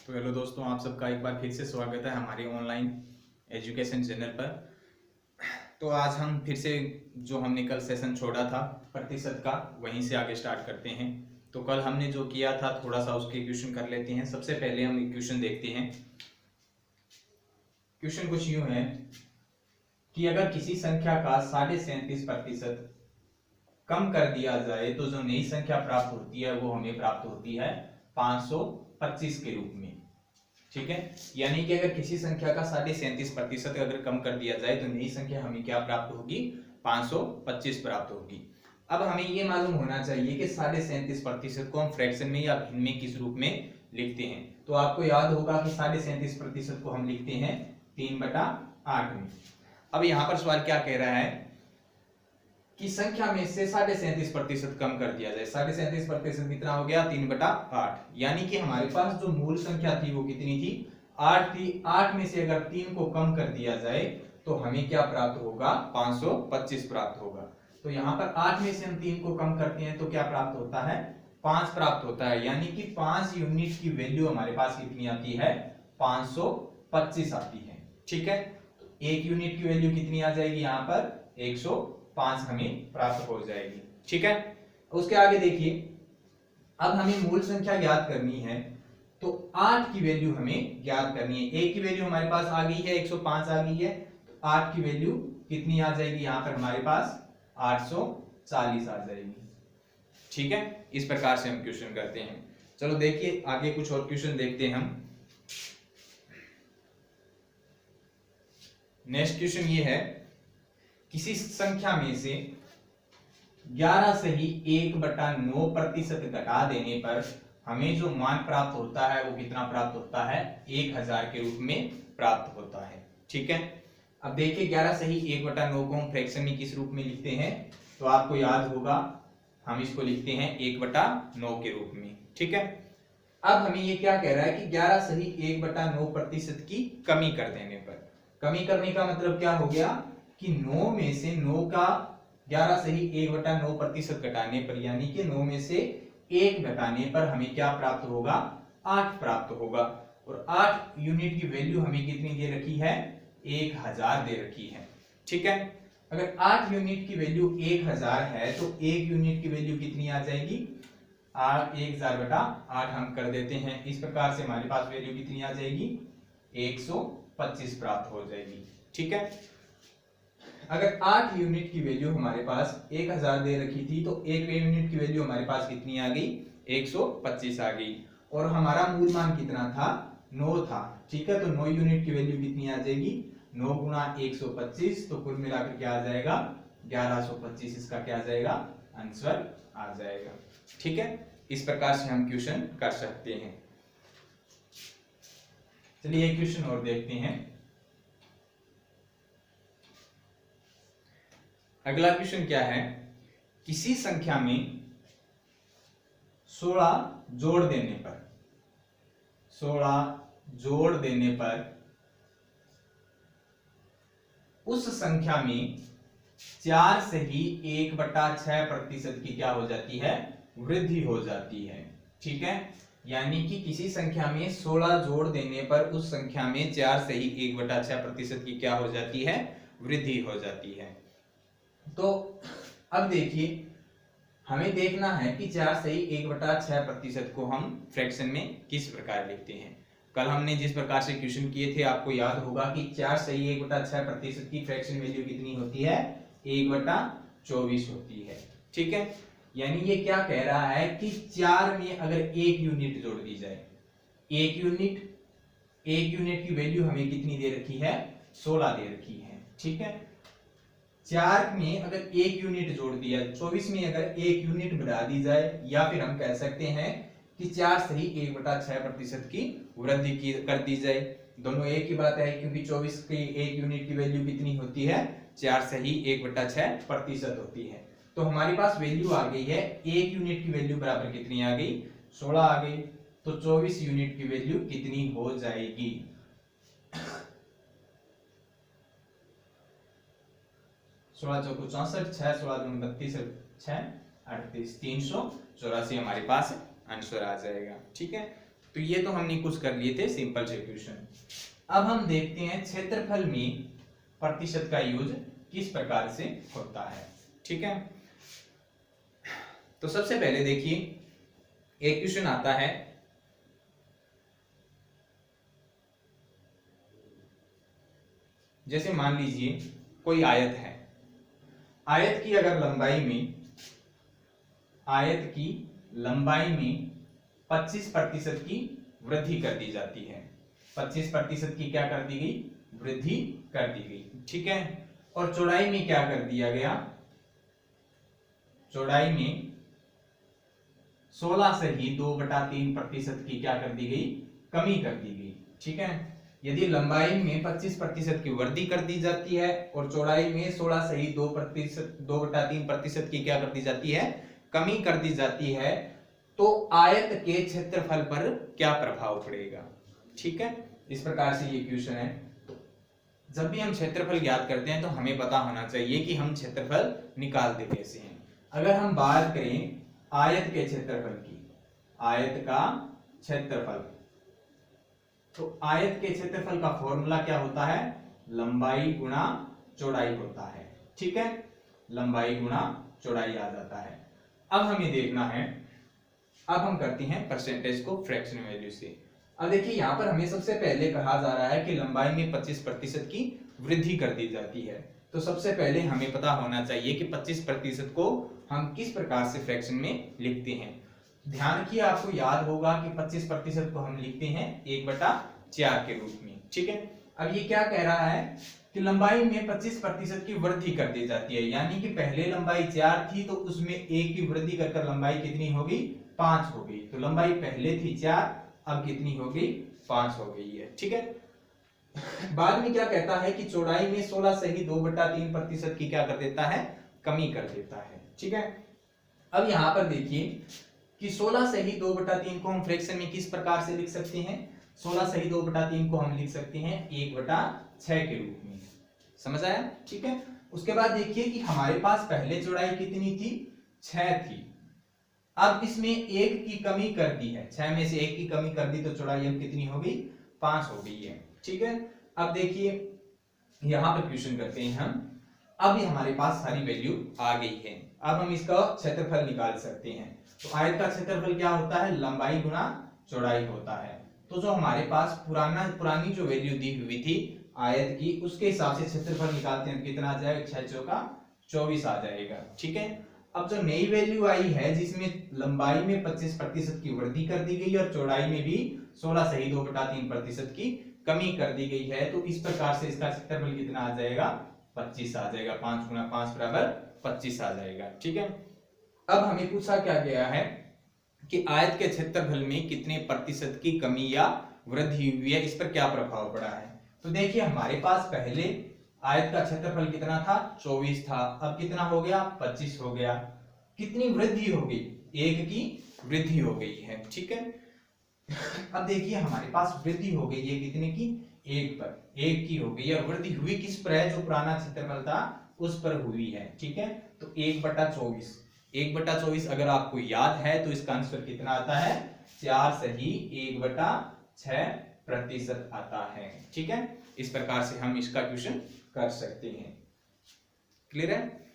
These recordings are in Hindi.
तो हेलो दोस्तों, आप सबका एक बार फिर से स्वागत है हमारे ऑनलाइन एजुकेशन चैनल पर। तो आज हम फिर से जो हमने कल सेशन छोड़ा था प्रतिशत का, वहीं से आगे स्टार्ट करते हैं। तो कल हमने जो किया था थोड़ा सा उसके क्वेश्चन कर लेते हैं। सबसे पहले हम क्वेश्चन देखते हैं। क्वेश्चन कुछ यूं है कि अगर किसी संख्या का 37.5% कम कर दिया जाए तो जो नई संख्या प्राप्त होती है वो हमें प्राप्त होती है 525 के रूप में। ठीक है, यानी कि अगर किसी संख्या का 37.5% अगर कम कर दिया जाए तो नई संख्या हमें क्या प्राप्त होगी? 525 प्राप्त होगी। अब हमें ये मालूम होना चाहिए कि 37.5% को हम फ्रैक्शन में या भिन्न में किस रूप में लिखते हैं। तो आपको याद होगा कि 37.5% को हम लिखते हैं 3/8 में। अब यहां पर सवाल क्या कह रहा है कि संख्या में से 37.5% कम कर दिया जाए। 37.5% कितना हो गया? 3/8। यानी कि हमारे पास जो मूल संख्या थी वो कितनी थी? 8 थी। 8 में से अगर 3 को कम कर दिया जाए तो हमें क्या प्राप्त होगा? 525 प्राप्त होगा। तो यहाँ पर 8 में से हम 3 को कम करते हैं तो क्या प्राप्त होता है? 5 प्राप्त होता है। यानी कि 5 यूनिट की वैल्यू हमारे पास कितनी आती है? 525 आती है। ठीक है, तो 1 यूनिट की वैल्यू कितनी आ जाएगी? यहाँ पर 105 हमें प्राप्त हो जाएगी। ठीक है, उसके आगे देखिए, अब हमें मूल संख्या ज्ञात करनी है तो 8 की वैल्यू हमें ज्ञात करनी है। 1 की वैल्यू हमारे पास आ गई है, 105 आ गई है, तो 8 की वैल्यू कितनी आ जाएगी? यहां पर हमारे पास 840 आ जाएगी। ठीक है, इस प्रकार से हम क्वेश्चन करते हैं। चलो देखिए आगे कुछ और क्वेश्चन देखते हैं हम। नेक्स्ट क्वेश्चन ये है, किसी संख्या में से 11 से ही 1/9% घटा देने पर हमें जो मान प्राप्त होता है वो कितना प्राप्त होता है? 1000 के रूप में प्राप्त होता है। ठीक है, अब देखिए 11 से ही 1/9 को हम फ्रैक्शन में किस रूप में लिखते हैं? तो आपको याद होगा हम इसको लिखते हैं 1/9 के रूप में। ठीक है, अब हमें ये क्या कह रहा है कि 11 से ही 1/9% की कमी कर देने पर। कमी करने का मतलब क्या हो गया कि 9 में से 9 का 11 से ही 1/9% घटाने पर, यानी कि 9 में से 1 घटाने पर हमें क्या प्राप्त होगा? 8 प्राप्त होगा। और 8 यूनिट की वैल्यू हमें कितनी दे रखी है? 1000 दे रखी है। ठीक है, अगर 8 यूनिट की वैल्यू 1000 है तो 1 यूनिट की वैल्यू कितनी आ जाएगी? 1000/8 हम कर देते हैं। इस प्रकार से हमारे पास वैल्यू कितनी आ जाएगी? 125 प्राप्त हो जाएगी। ठीक है, अगर 8 यूनिट की वैल्यू हमारे पास 1000 दे रखी थी तो 1 यूनिट की वैल्यू हमारे पास कितनी आ गई? 125 आ गई। और हमारा मूल मान कितना था? 9 था। ठीक है, तो 9 यूनिट की वैल्यू कितनी आ जाएगी? 9 गुणा 125, तो कुल मिलाकर क्या आ जाएगा? 1125 इसका क्या आ जाएगा? आंसर आ जाएगा। ठीक है, इस प्रकार से हम क्वेश्चन कर सकते हैं। चलिए एक क्वेश्चन और देखते हैं। अगला क्वेश्चन क्या है, किसी संख्या में 16 जोड़ देने पर 16 जोड़ देने पर उस संख्या में 4 से ही 1/6% की क्या हो जाती है? वृद्धि हो जाती है। ठीक है, यानी कि किसी संख्या में 16 जोड़ देने पर उस संख्या में 4 से ही 1/6% की क्या हो जाती है? वृद्धि हो जाती है। तो अब देखिए, हमें देखना है कि 4 से ही 1/6% को हम फ्रैक्शन में किस प्रकार लिखते हैं। कल हमने जिस प्रकार से क्वेश्चन किए थे आपको याद होगा कि 4 से ही 1/6% की फ्रैक्शन वैल्यू कितनी होती है? 1/24 होती है। ठीक है, यानी ये क्या कह रहा है कि 4 में अगर 1 यूनिट जोड़ दी जाए, 1 यूनिट की वैल्यू हमें कितनी दे रखी है? 16 दे रखी है। ठीक है, 4 में अगर 1 यूनिट जोड़ दिया, 24 में अगर 1 यूनिट बढ़ा दी जाए, या फिर हम कह सकते हैं कि 4 से ही 1/6% की वृद्धि कर दी जाए। दोनों एक ही बात है, क्योंकि 24 की 1 यूनिट की वैल्यू कितनी होती है? 4 से ही 1/6% होती है। तो हमारे पास वैल्यू आ गई है, 1 यूनिट की वैल्यू बराबर कितनी आ गई? 16 आ गई। तो 24 यूनिट की वैल्यू कितनी हो जाएगी? 16 चौको 64, 6 16 दूनी 32, 6 38, 384 हमारे पास आंसर आ जाएगा। ठीक है, तो ये तो हमने कुछ कर लिए थे सिंपल से क्वेश्चन। अब हम देखते हैं क्षेत्रफल में प्रतिशत का यूज किस प्रकार से होता है। ठीक है, तो सबसे पहले देखिए एक क्वेश्चन आता है, जैसे मान लीजिए कोई आयत है, आयत की अगर लंबाई में 25% की वृद्धि कर दी जाती है, 25% की क्या कर दी गई, वृद्धि कर दी गई। ठीक है, और चौड़ाई में क्या कर दिया गया, चौड़ाई में 16 से ही 2/3% की क्या कर दी गई, कमी कर दी गई। ठीक है, यदि लंबाई में 25% की वृद्धि कर दी जाती है और चौड़ाई में 16 से ही 2/3% की क्या कर दी जाती है, कमी कर दी जाती है, तो आयत के क्षेत्रफल पर क्या प्रभाव पड़ेगा। ठीक है, इस प्रकार से ये क्वेश्चन है। जब भी हम क्षेत्रफल ज्ञात करते हैं तो हमें पता होना चाहिए कि हम क्षेत्रफल निकालते कैसे हैं। अगर हम बात करें आयत के क्षेत्रफल की, आयत का क्षेत्रफल, तो आयत के क्षेत्रफल का फॉर्मूला क्या होता है, लंबाई गुणा चौड़ाई होता है। ठीक है, लंबाई गुणा चौड़ाई आ जाता है। अब हमें देखना है, अब हम करते हैं परसेंटेज को फ्रैक्शन वैल्यू से। अब देखिए यहां पर हमें सबसे पहले कहा जा रहा है कि लंबाई में 25% की वृद्धि कर दी जाती है, तो सबसे पहले हमें पता होना चाहिए कि 25% को हम किस प्रकार से फ्रैक्शन में लिखते हैं। ध्यान रखिए, आपको याद होगा कि 25% को हम लिखते हैं 1/4 के रूप में। ठीक है, अब ये क्या कह रहा है कि लंबाई में 25% की वृद्धि कर दी जाती है, यानी कि पहले लंबाई 4 थी तो उसमें 1 की वृद्धि कर लंबाई कितनी होगी, 5 हो गई। तो लंबाई पहले थी 4, अब कितनी हो गई, 5 हो गई है। ठीक है, बाद में क्या कहता है कि चौड़ाई में 16 से ही 2/3% की क्या कर देता है, कमी कर देता है। ठीक है, अब यहां पर देखिए कि 16 से ही 2/3 को हम फ्रैक्शन में किस प्रकार से लिख सकते हैं, 16 से ही 2/3 को हम लिख सकते हैं 1/6 के रूप में। समझ आया। ठीक है, उसके बाद देखिए कि हमारे पास पहले चौड़ाई कितनी थी, 6 थी, अब इसमें 1 की कमी कर दी है, 6 में से 1 की कमी कर दी तो चौड़ाई अब कितनी हो गई, 5 हो गई है। ठीक है, अब देखिए यहां पर क्वेश्चन करते हैं हम, अब हमारे पास सारी वैल्यू आ गई है, अब हम इसका क्षेत्रफल निकाल सकते हैं। तो आयत का क्षेत्रफल क्या होता है, लंबाई गुणा चौड़ाई होता है। तो जो हमारे पास पुरानी जो वैल्यू दी हुई थी आयत की, उसके हिसाब से क्षेत्रफल निकालते हैं, कितना आ जाएगा, 6 चौका 24 आ जाएगा। ठीक है, अब जो नई वैल्यू आई है जिसमें लंबाई में 25% की वृद्धि कर दी गई और चौड़ाई में भी 16 से ही 2/3% की कमी कर दी गई है, तो इस प्रकार से इसका क्षेत्रफल कितना आ जाएगा, 25 आ जाएगा। 5 गुणा 5 बराबर 25 आ जाएगा। ठीक है, अब हमें पूछा क्या गया है कि आयत के क्षेत्रफल में कितने प्रतिशत की कमी या वृद्धि हुई है, इस पर क्या प्रभाव पड़ा है। तो देखिए हमारे पास पहले आयत का क्षेत्रफल कितना था, 24 था, अब कितना हो गया, 25 हो गया। कितनी वृद्धि हो गई, 1 की वृद्धि हो गई है। ठीक है, अब देखिए हमारे पास वृद्धि हो गई है कितने की, 1 पर, 1 की हो गई है। वृद्धि हुई किस पर है, जो पुराना क्षेत्रफल था उस पर हुई है। ठीक है, तो 1/24, 1/24 अगर आपको याद है तो इसका आंसर कितना आता है, 4 से ही 1/6% आता है। ठीक है, इस प्रकार से हम इसका क्वेश्चन कर सकते हैं। क्लियर है।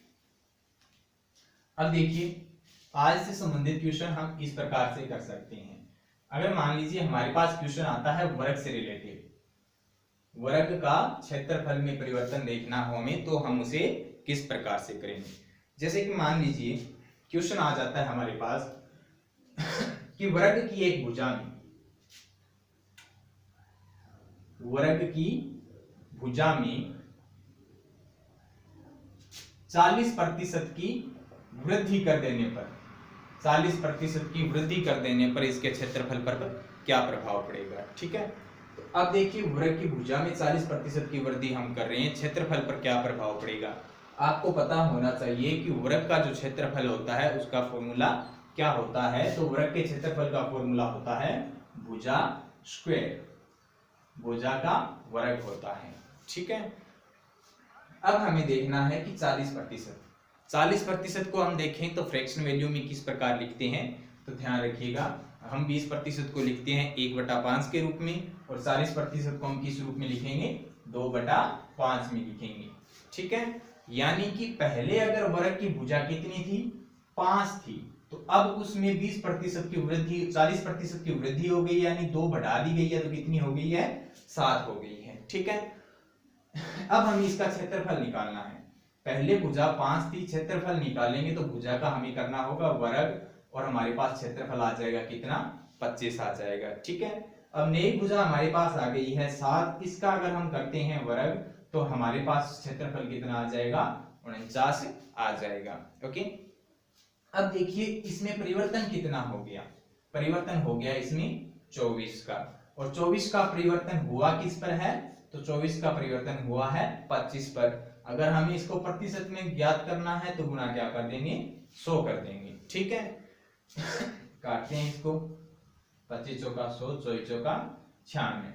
अब देखिए आज से संबंधित क्वेश्चन हम इस प्रकार से कर सकते हैं। अगर मान लीजिए हमारे पास क्वेश्चन आता है वर्ग से रिलेटेड, वर्ग का क्षेत्रफल में परिवर्तन देखना हो हमें, तो हम उसे किस प्रकार से करेंगे। जैसे कि मान लीजिए क्वेश्चन आ जाता है हमारे पास कि वर्ग की एक भुजा में, वर्ग की भुजा में 40% की वृद्धि कर देने पर, 40% की वृद्धि कर देने पर इसके क्षेत्रफल पर क्या प्रभाव पड़ेगा। ठीक है, तो अब देखिए वर्ग की भुजा में 40% की वृद्धि हम कर रहे हैं, क्षेत्रफल पर क्या प्रभाव पड़ेगा। आपको पता होना चाहिए कि वर्ग का जो क्षेत्रफल होता है उसका फॉर्मूला क्या होता है, तो वर्ग के क्षेत्रफल का फॉर्मूला होता है भुजा स्क्वायर, भुजा का वर्ग होता है। ठीक है, अब हमें देखना है कि 40% को हम देखें तो फ्रैक्शन वैल्यू में किस प्रकार लिखते हैं, तो ध्यान रखिएगा हम 20% को लिखते हैं 1/5 के रूप में, और 40% को हम किस रूप में लिखेंगे, 2/5 में लिखेंगे। ठीक है, यानी कि पहले अगर वर्ग की भुजा कितनी थी, 5 थी, तो अब उसमें 20% की वृद्धि, 40% की वृद्धि हो गई, यानी 2 बढ़ा दी गई है, तो कितनी हो गई है, 7 हो गई है। ठीक है, अब हमें इसका क्षेत्रफल निकालना है। पहले भुजा 5 थी, क्षेत्रफल निकालेंगे तो भुजा का हमें करना होगा वर्ग, और हमारे पास क्षेत्रफल आ जाएगा कितना, 25 आ जाएगा। ठीक है, अब नई भुजा हमारे पास आ गई है 7, इसका अगर हम करते हैं वर्ग तो हमारे पास क्षेत्रफल कितना आ जाएगा, 49 आ जाएगा। ओके, अब देखिए इसमें परिवर्तन कितना हो गया, परिवर्तन हो गया इसमें 24 का, और 24 का परिवर्तन हुआ किस पर है, तो 24 का परिवर्तन हुआ है 25 पर। अगर हमें इसको प्रतिशत में ज्ञात करना है तो गुणा क्या कर देंगे, 100 कर देंगे। ठीक है, काटते हैं इसको, 25 चौका 100, 24 चौका 96,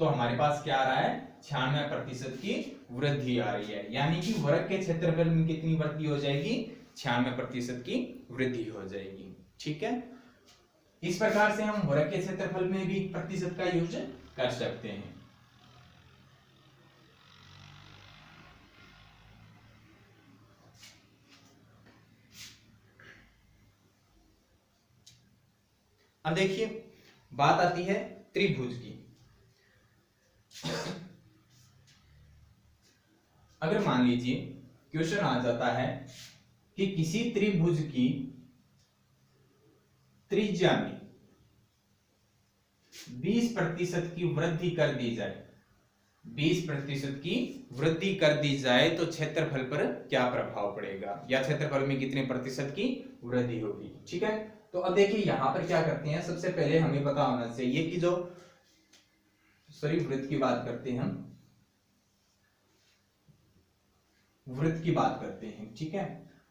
तो हमारे पास क्या आ रहा है, 96% की वृद्धि आ रही है, यानी कि वर्ग के क्षेत्रफल में कितनी वृद्धि हो जाएगी, 96% की वृद्धि हो जाएगी। ठीक है, इस प्रकार से हम वर्ग के क्षेत्रफल में भी प्रतिशत का यूज कर सकते हैं। अब देखिए बात आती है त्रिभुज की। अगर मान लीजिए क्वेश्चन आ जाता है कि किसी त्रिभुज की त्रिज्या में 20% की वृद्धि कर दी जाए, 20% की वृद्धि कर दी जाए तो क्षेत्रफल पर क्या प्रभाव पड़ेगा, या क्षेत्रफल में कितने प्रतिशत की वृद्धि होगी। ठीक है, तो अब देखिए यहां पर क्या करते हैं, सबसे पहले हमें पता होना चाहिए कि जो वृत्त की बात करते हैं, हम वृत्त की बात करते हैं। ठीक है,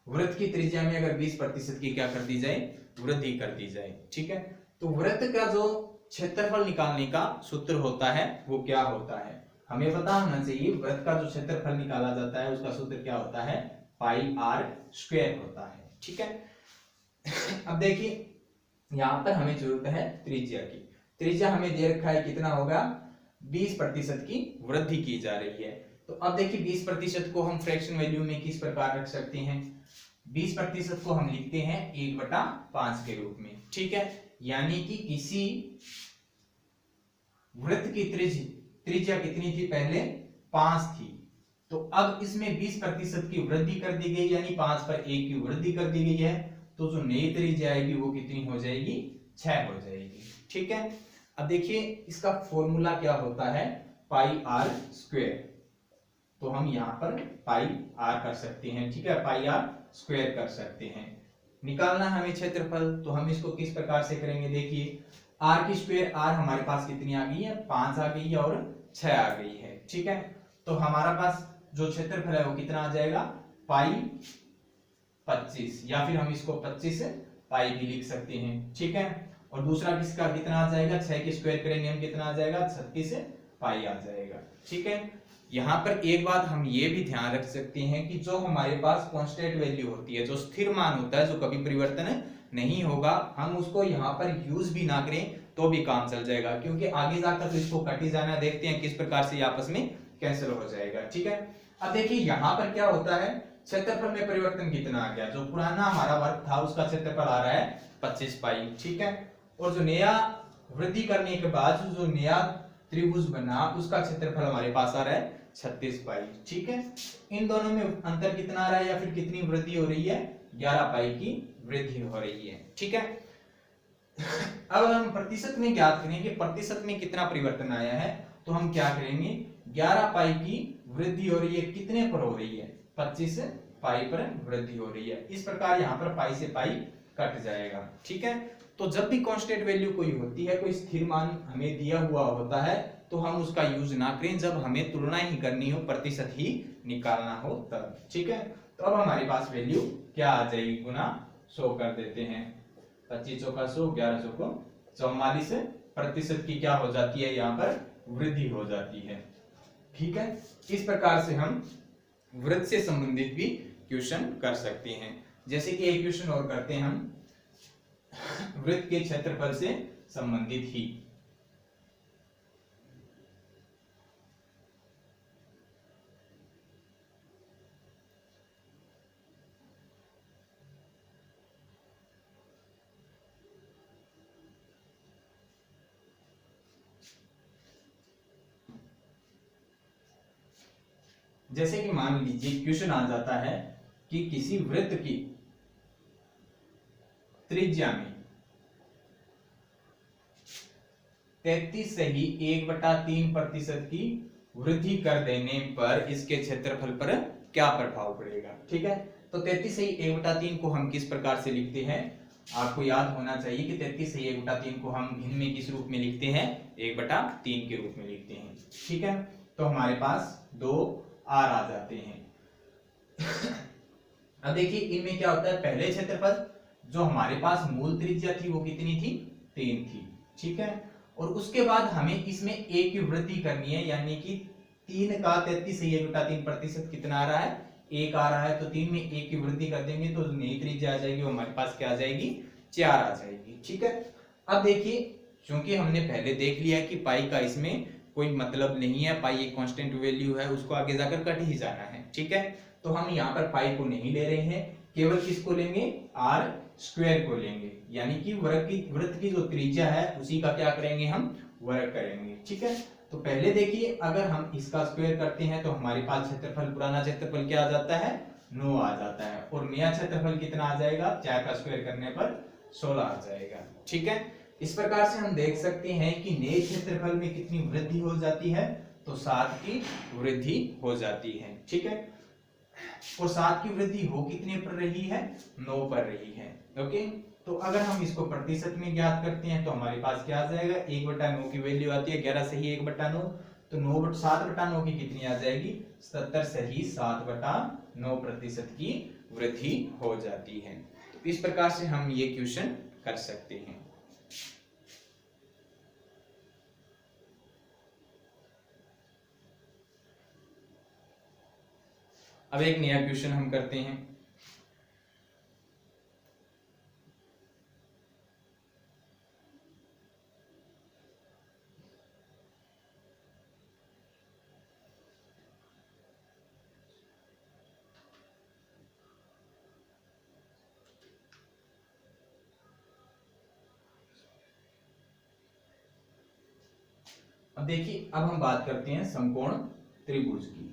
वृत्त की त्रिज्या में अगर 20% की क्या कर दी जाए, वृद्धि कर दी जाए। ठीक है, तो वृत्त का जो क्षेत्रफल निकालने का सूत्र होता है वो क्या होता है, हमें पता होना चाहिए। वृत्त का जो क्षेत्रफल निकाला जाता है उसका सूत्र क्या होता है, पाई आर स्क्वायर होता है। ठीक है, अब देखिए यहां पर हमें जरूरत है त्रिज्या की, त्रिज्या हमें दे रखा है कितना होगा, 20% की वृद्धि की जा रही है। तो अब देखिए 20% को हम फ्रैक्शन वैल्यू में किस प्रकार रख सकते हैं, 20% को हम लिखते हैं 1/5 के रूप में। ठीक है, यानी कि किसी वृत्त की त्रिज्या कितनी थी, पहले 5 थी, तो अब इसमें 20% की वृद्धि कर दी गई, यानी 5 पर 1 की वृद्धि कर दी गई है, तो जो नई त्रिज्या आएगी वो कितनी हो जाएगी, 6 हो जाएगी। ठीक है, अब देखिए इसका फॉर्मूला क्या होता है, पाई आर स्क्वायर, तो हम यहां पर पाई आर कर सकते हैं। ठीक है, पाई आर स्क्वायर कर सकते हैं। निकालना हमें क्षेत्रफल, तो हम इसको किस प्रकार से करेंगे, देखिए आर की स्क्वायर, आर हमारे पास कितनी आ गई है, 5 आ गई है और 6 आ गई है। ठीक है, तो हमारा पास जो क्षेत्रफल है वो कितना आ जाएगा, पाई 25, या फिर हम इसको 25 पाई भी लिख सकते हैं। ठीक है, और दूसरा किसका कितना आ जाएगा, 6 की स्क्वायर करेंगे हम, कितना आ जाएगा, 36 पाई आ जाएगा। ठीक है, यहां पर एक बात हम ये भी ध्यान रख सकते हैं कि जो हमारे पास कांस्टेंट वैल्यू होती है, जो स्थिर मान होता है, जो कभी परिवर्तन नहीं होगा, हम उसको यहाँ पर यूज भी ना करें तो भी काम चल जाएगा, क्योंकि आगे जाकर तो इसको कट ही जाना, देखते हैं किस प्रकार से आपस में कैंसिल हो जाएगा। ठीक है, अब देखिए यहाँ पर क्या होता है, क्षेत्रफल में परिवर्तन कितना आ गया, जो पुराना हमारा वर्ग था उसका क्षेत्रफल आ रहा है 25 पाई। ठीक है, और जो नया वृद्धि करने के बाद जो नया त्रिभुज बना उसका क्षेत्रफल हमारे पास आ रहा है 36 पाई। ठीक है, इन दोनों में अंतर कितना आ रहा है, या फिर कितनी वृद्धि हो रही है, 11 पाई की वृद्धि हो रही है। ठीक है, अब हम प्रतिशत में ज्ञात करें कि प्रतिशत में कितना परिवर्तन आया है, तो हम क्या करेंगे, 11 पाई की वृद्धि हो रही है, कितने पर हो रही है, 25 पाई पर वृद्धि हो रही है। इस प्रकार यहाँ पर पाई से पाई कट जाएगा। ठीक है, तो जब भी कांस्टेंट वैल्यू कोई होती है, कोई स्थिर मान हमें दिया हुआ होता है, तो हम उसका यूज ना करें, जब हमें तुलना ही करनी हो, प्रतिशत ही निकालना हो तब। ठीक है, तो अब हमारे पास वैल्यू क्या आ जाएगी, गुना 100 कर देते हैं, 25 चौका 100, 11 चौको 44 प्रतिशत की क्या हो जाती है, यहाँ पर वृद्धि हो जाती है। ठीक है, इस प्रकार से हम वृत्त से संबंधित भी क्वेश्चन कर सकते हैं। जैसे कि एक क्वेश्चन और करते हैं हम, वृत्त के क्षेत्रफल से संबंधित ही। जैसे कि मान लीजिए क्वेश्चन आ जाता है कि किसी वृत्त की त्रिज्या में 33 से ही 1/3% की वृद्धि कर देने पर इसके क्षेत्रफल पर क्या प्रभाव पड़ेगा। ठीक है, तो 33 से ही 1/3 को हम किस प्रकार से लिखते हैं, आपको याद होना चाहिए कि 33 से 1/3 को हम भिन्न में किस रूप में लिखते हैं, 1/3 के रूप में लिखते हैं। ठीक है, तो हमारे पास 2 आर आ जाते हैं। अब देखिए इनमें क्या होता है, पहले क्षेत्रफल जो हमारे पास मूल त्रिज्या थी वो कितनी थी, 3 थी। ठीक है, और उसके बाद हमें इसमें a की वृद्धि करनी है, यानी कि 3 का 33 से 1/3% कितना आ रहा है, 1 आ रहा है। तो 3 में 1 की वृद्धि कर देंगे तो नई त्रिज्या आ जाएगी, वो हमारे पास क्या आ जाएगी, 4 आ जाएगी। ठीक है, अब देखिए क्योंकि हमने पहले देख लिया है कि पाई का इसमें कोई मतलब नहीं है, पाई एक कांस्टेंट वैल्यू है, उसको आगे जाकर कट ही जाना है। ठीक है, तो हम यहाँ पर पाई को नहीं ले रहे हैं, केवल किसको लेंगे, आर स्क्वायर को लेंगे, यानी कि वृत्त की जो त्रिज्या है उसी का क्या करेंगे, हम वर्ग करेंगे। ठीक है, तो पहले देखिए अगर हम इसका स्क्वायर करते हैं तो हमारे पास क्षेत्रफल, पुराना क्षेत्रफल क्या आ जाता है, 9 आ जाता है, और नया क्षेत्रफल कितना आ जाएगा, 4 का स्क्वायर करने पर 16 आ जाएगा। ठीक है, इस प्रकार से हम देख सकते हैं कि नए क्षेत्रफल में कितनी वृद्धि हो जाती है, तो 7 की वृद्धि हो जाती है। ठीक है, और 7 की वृद्धि हो कितने पर रही है, 9 पर रही है। ओके, तो अगर हम इसको प्रतिशत में ज्ञात करते हैं तो हमारे पास क्या आ जाएगा, 1/9 की वैल्यू आती है 11 से ही 1/9, तो 7/9 की कितनी आ जाएगी, 77 से ही 7/9% की वृद्धि हो जाती है। तो इस प्रकार से हम ये क्वेश्चन कर सकते हैं। अब एक नया क्वेश्चन हम करते हैं। अब देखिए अब हम बात करते हैं समकोण त्रिभुज की।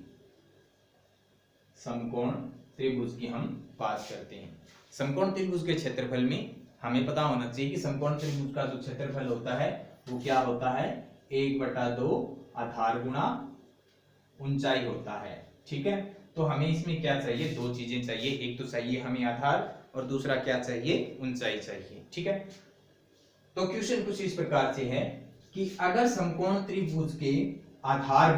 समकोण त्रिभुज की हम बात करते हैं। समकोण त्रिभुज के क्षेत्रफल में हमें पता होना चाहिए कि समकोण त्रिभुज का जो क्षेत्रफल होता है वो क्या होता है, 1/2 आधार गुणा ऊंचाई होता है। ठीक है, तो हमें इसमें क्या चाहिए, 2 चीजें चाहिए, एक तो चाहिए हमें आधार और दूसरा क्या चाहिए, ऊंचाई चाहिए। ठीक है, तो क्वेश्चन कुछ इस प्रकार से है कि अगर समकोण त्रिभुज के आधार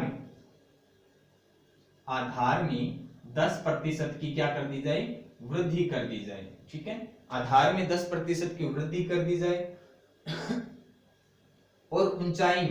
में 10% की क्या कर दी जाए, वृद्धि कर दी जाए। ठीक है, आधार में 10% की वृद्धि कर दी जाए और ऊंचाई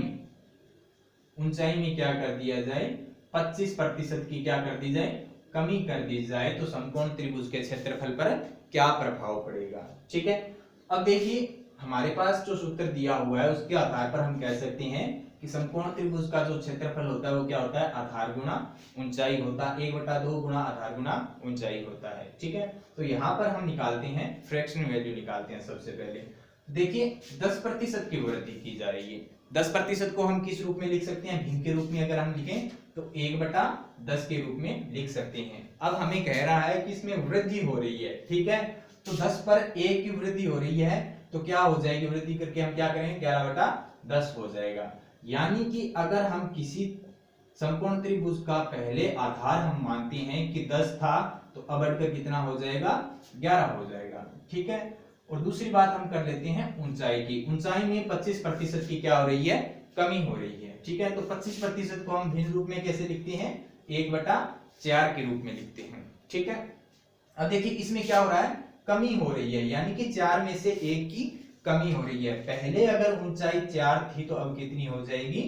में क्या कर दिया जाए, 25% की क्या कर दी जाए, कमी कर दी जाए, तो समकोण त्रिभुज के क्षेत्रफल पर क्या प्रभाव पड़ेगा। ठीक है, अब देखिए हमारे पास जो सूत्र दिया हुआ है उसके आधार पर हम कह सकते हैं कि समकोण त्रिभुज का जो क्षेत्रफल होता है वो क्या होता है, आधार गुणा ऊंचाई होता है, 1/2 गुणा आधार गुणा ऊंचाई होता है। ठीक है, तो यहाँ पर हम निकालते हैं फ्रैक्शन वैल्यू निकालते हैं। सबसे पहले देखिए 10% की वृद्धि की जा रही है, 10% को हम किस रूप में लिख सकते हैं, भिन्न के रूप में अगर हम लिखें तो 1/10 के रूप में लिख सकते हैं। अब हमें कह रहा है कि इसमें वृद्धि हो रही है। ठीक है, तो 10 पर 1 की वृद्धि हो रही है तो क्या हो जाएगी, वृद्धि करके हम क्या करेंगे, 11/10 हो जाएगा। यानी कि अगर हम किसी समकोण त्रिभुज का पहले आधार हम मानते हैं कि 10 था तो अब बढ़कर कितना हो जाएगा, 11 हो जाएगा। ठीक है, और दूसरी बात हम कर लेते हैं ऊंचाई की। ऊंचाई में 25% की क्या हो रही है, कमी हो रही है। ठीक है, तो 25% को हम भिन्न रूप में कैसे लिखते हैं, 1/4 के रूप में लिखते हैं। ठीक है, अब देखिए इसमें क्या हो रहा है, कमी हो रही है, यानी कि 4 में से 1 की कमी हो रही है। पहले अगर ऊंचाई 4 थी तो अब कितनी हो जाएगी,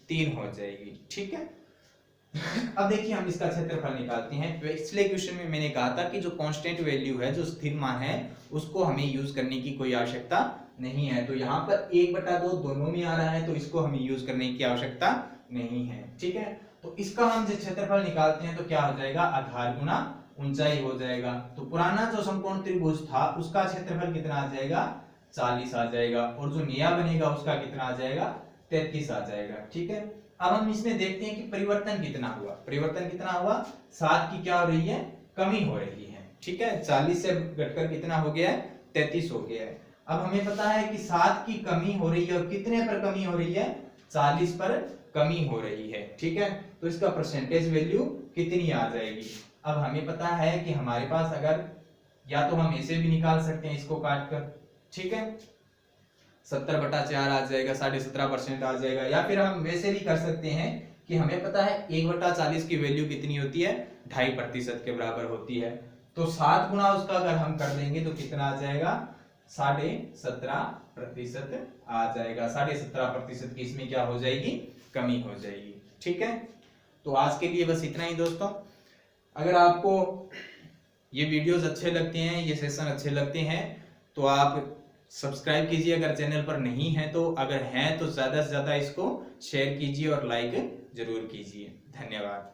3 हो जाएगी। ठीक है, अब देखिए हम इसका क्षेत्रफल निकालते हैं। पिछले क्वेश्चन में मैंने कहा था कि जो कांस्टेंट वैल्यू है, जो स्थिर मान है, उसको हमें यूज करने की कोई आवश्यकता नहीं है। तो यहाँ पर 1/2 दोनों में आ रहा है, तो इसको हमें यूज करने की आवश्यकता नहीं है। ठीक है, तो इसका हम जब क्षेत्रफल निकालते हैं तो क्या हो जाएगा, आधार गुना ऊंचाई हो जाएगा। तो पुराना जो समकोण त्रिभुज था उसका क्षेत्रफल कितना आ जाएगा, 40 आ जाएगा, और जो नया बनेगा उसका कितना आ जाएगा, 33 आ जाएगा। ठीक है, अब हम इसमें देखते हैं कि परिवर्तन कितना हुआ। परिवर्तन कितना हुआ, 7 की क्या हो रही है, कमी हो रही है। ठीक है, 40 से घटकर कितना हो गया है, 33 हो गया है। अब हमें पता है कि 7 की कमी हो रही है, और कितने पर कमी हो रही है, 40 पर कमी हो रही है। ठीक है, तो इसका परसेंटेज वैल्यू कितनी आ जाएगी। अब हमें पता है कि हमारे पास अगर, या तो हम ऐसे भी निकाल सकते हैं इसको काट कर, ठीक है, 70/4 आ जाएगा, 17.5% आ जाएगा, या फिर हम वैसे भी कर सकते हैं कि हमें पता है 1/40 की वैल्यू कितनी होती है, 2.5% के बराबर होती है। तो 7 गुना उसका अगर हम कर देंगे तो कितना आ जाएगा, 17.5% आ जाएगा। 17.5% की इसमें क्या हो जाएगी, कमी हो जाएगी। ठीक है, तो आज के लिए बस इतना ही दोस्तों। अगर आपको ये वीडियोस अच्छे लगते हैं, ये सेशन अच्छे लगते हैं, तो आप सब्सक्राइब कीजिए अगर चैनल पर नहीं है तो, अगर हैं तो ज्यादा से ज्यादा इसको शेयर कीजिए और लाइक जरूर कीजिए। धन्यवाद।